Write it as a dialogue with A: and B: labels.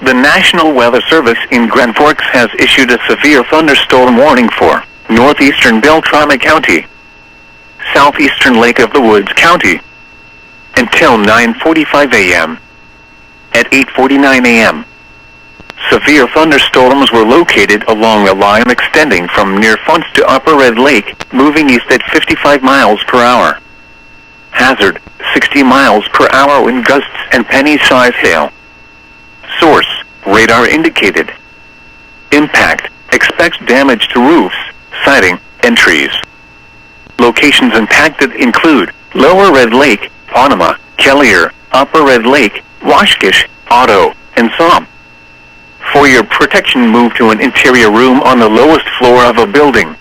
A: The National Weather Service in Grand Forks has issued a severe thunderstorm warning for northeastern Beltrami County, southeastern Lake of the Woods County, until 9:45 a.m. At 8:49 a.m., severe thunderstorms were located along a line extending from near Fonts to Upper Red Lake, moving east at 55 miles per hour. Hazard, 60 miles per hour wind gusts and penny-size hail. Source, radar indicated. Impact, expects damage to roofs, siding, and trees. Locations impacted include Lower Red Lake, Panama, Kelliher, Upper Red Lake, Washkish, Otto, and Somme. For your protection, move to an interior room on the lowest floor of a building.